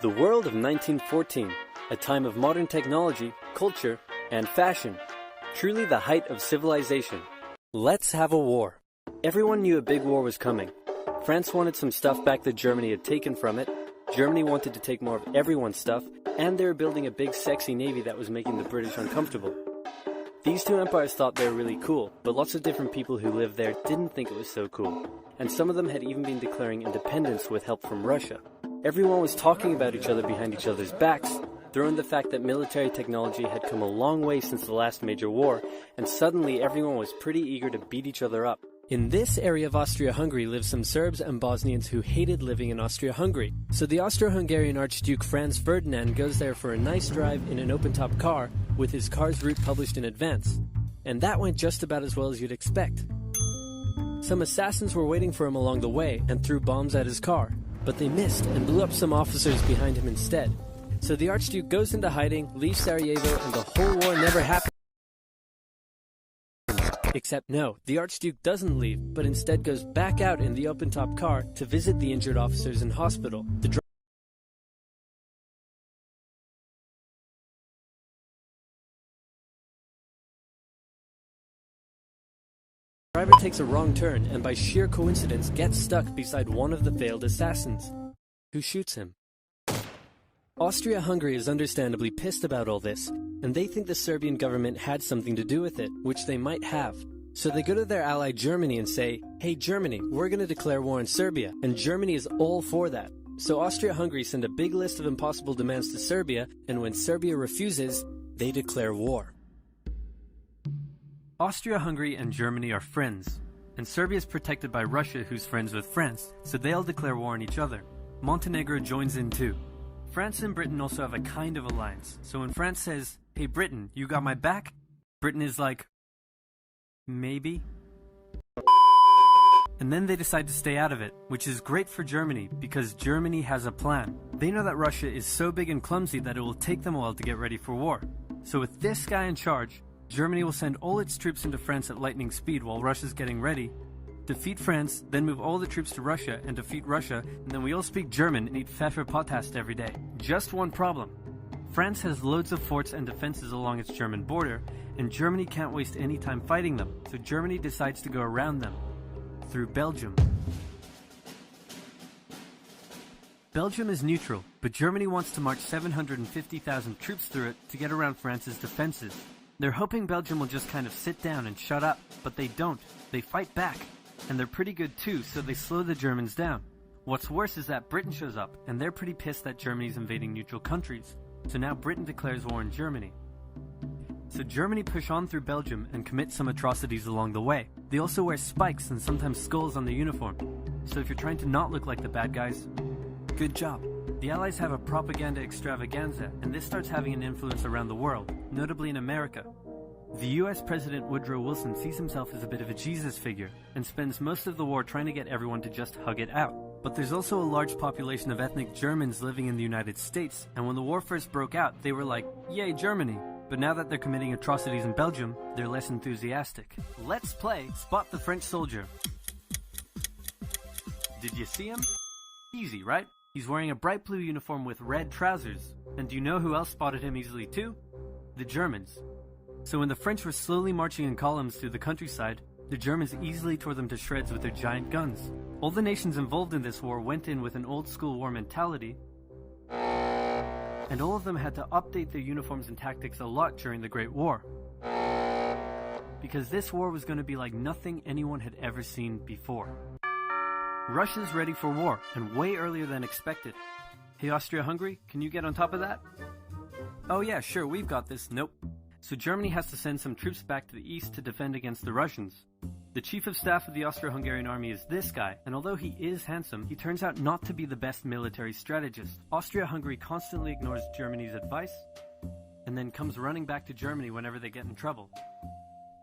The world of 1914, a time of modern technology, culture, and fashion. Truly the height of civilization. Let's have a war. Everyone knew a big war was coming. France wanted some stuff back that Germany had taken from it. Germany wanted to take more of everyone's stuff, and they were building a big sexy navy that was making the British uncomfortable. These two empires thought they were really cool, but lots of different people who lived there didn't think it was so cool. And some of them had even been declaring independence with help from Russia. Everyone was talking about each other behind each other's backs, throwing the fact that military technology had come a long way since the last major war, and suddenly everyone was pretty eager to beat each other up. In this area of Austria-Hungary live some Serbs and Bosnians who hated living in Austria-Hungary. So the Austro-Hungarian Archduke Franz Ferdinand goes there for a nice drive in an open-top car with his car's route published in advance. And that went just about as well as you'd expect. Some assassins were waiting for him along the way and threw bombs at his car, but they missed and blew up some officers behind him instead. So the Archduke goes into hiding, leaves Sarajevo, and the whole war never happened. Except no, the Archduke doesn't leave, but instead goes back out in the open-top car to visit the injured officers in hospital. The driver takes a wrong turn and by sheer coincidence gets stuck beside one of the failed assassins, who shoots him. Austria-Hungary is understandably pissed about all this, and they think the Serbian government had something to do with it, which they might have. So they go to their ally Germany and say, "Hey Germany, we're going to declare war on Serbia," and Germany is all for that. So Austria-Hungary send a big list of impossible demands to Serbia, and when Serbia refuses, they declare war. Austria-Hungary and Germany are friends, and Serbia is protected by Russia, who's friends with France, so they'll declare war on each other. Montenegro joins in too. France and Britain also have a kind of alliance, so when France says, "Hey Britain, you got my back?" Britain is like, maybe? And then they decide to stay out of it, which is great for Germany, because Germany has a plan. They know that Russia is so big and clumsy that it will take them a while to get ready for war. So with this guy in charge, Germany will send all its troops into France at lightning speed while Russia's getting ready, defeat France, then move all the troops to Russia and defeat Russia, and then we all speak German and eat Pfefferpottast every day. Just one problem. France has loads of forts and defenses along its German border, and Germany can't waste any time fighting them, so Germany decides to go around them, through Belgium. Belgium is neutral, but Germany wants to march 750,000 troops through it to get around France's defenses. They're hoping Belgium will just kind of sit down and shut up, but they don't. They fight back, and they're pretty good too, so they slow the Germans down. What's worse is that Britain shows up, and they're pretty pissed that Germany's invading neutral countries. So now Britain declares war on Germany. So Germany push on through Belgium and commit some atrocities along the way. They also wear spikes and sometimes skulls on their uniform. So if you're trying to not look like the bad guys, good job. The Allies have a propaganda extravaganza, and this starts having an influence around the world, notably in America. The US President Woodrow Wilson sees himself as a bit of a Jesus figure, and spends most of the war trying to get everyone to just hug it out. But there's also a large population of ethnic Germans living in the United States, and when the war first broke out, they were like, "Yay, Germany!" But now that they're committing atrocities in Belgium, they're less enthusiastic. Let's play Spot the French Soldier. Did you see him? Easy, right? He's wearing a bright blue uniform with red trousers. And do you know who else spotted him easily too? The Germans. So when the French were slowly marching in columns through the countryside, the Germans easily tore them to shreds with their giant guns. All the nations involved in this war went in with an old-school war mentality, and all of them had to update their uniforms and tactics a lot during the Great War. Because this war was going to be like nothing anyone had ever seen before. Russia's ready for war, and way earlier than expected. Hey Austria-Hungary, can you get on top of that? Oh yeah, sure, we've got this. Nope. So Germany has to send some troops back to the east to defend against the Russians. The chief of staff of the Austro-Hungarian army is this guy, and although he is handsome, he turns out not to be the best military strategist. Austria-Hungary constantly ignores Germany's advice, and then comes running back to Germany whenever they get in trouble.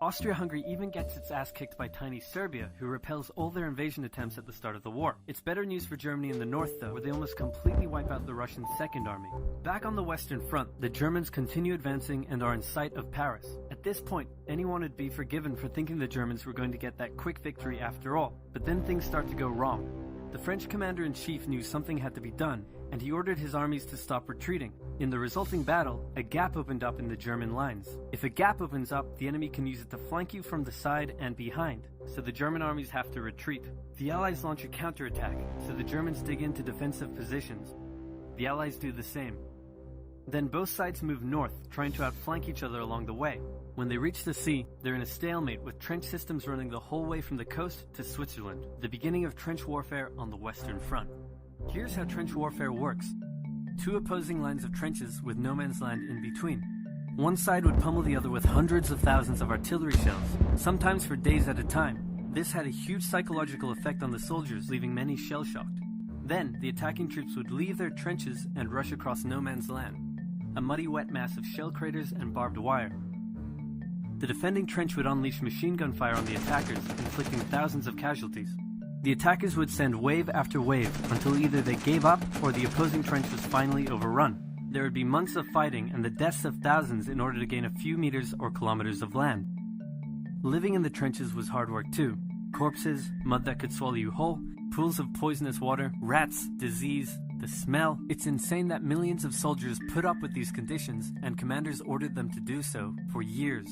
Austria-Hungary even gets its ass kicked by tiny Serbia, who repels all their invasion attempts at the start of the war. It's better news for Germany in the north though, where they almost completely wipe out the Russian Second Army. Back on the Western Front, the Germans continue advancing and are in sight of Paris. At this point, anyone would be forgiven for thinking the Germans were going to get that quick victory after all, but then things start to go wrong. The French commander-in-chief knew something had to be done, and he ordered his armies to stop retreating. In the resulting battle, a gap opened up in the German lines. If a gap opens up, the enemy can use it to flank you from the side and behind, so the German armies have to retreat. The Allies launch a counterattack, so the Germans dig into defensive positions. The Allies do the same. Then both sides move north, trying to outflank each other along the way. When they reach the sea, they're in a stalemate with trench systems running the whole way from the coast to Switzerland, the beginning of trench warfare on the Western Front. Here's how trench warfare works. Two opposing lines of trenches with no man's land in between. One side would pummel the other with hundreds of thousands of artillery shells, sometimes for days at a time. This had a huge psychological effect on the soldiers, leaving many shell-shocked. Then, the attacking troops would leave their trenches and rush across no man's land, a muddy wet mass of shell craters and barbed wire. The defending trench would unleash machine gun fire on the attackers, inflicting thousands of casualties. The attackers would send wave after wave until either they gave up or the opposing trench was finally overrun. There would be months of fighting and the deaths of thousands in order to gain a few meters or kilometers of land. Living in the trenches was hard work too. Corpses, mud that could swallow you whole, pools of poisonous water, rats, disease, the smell. It's insane that millions of soldiers put up with these conditions and commanders ordered them to do so for years.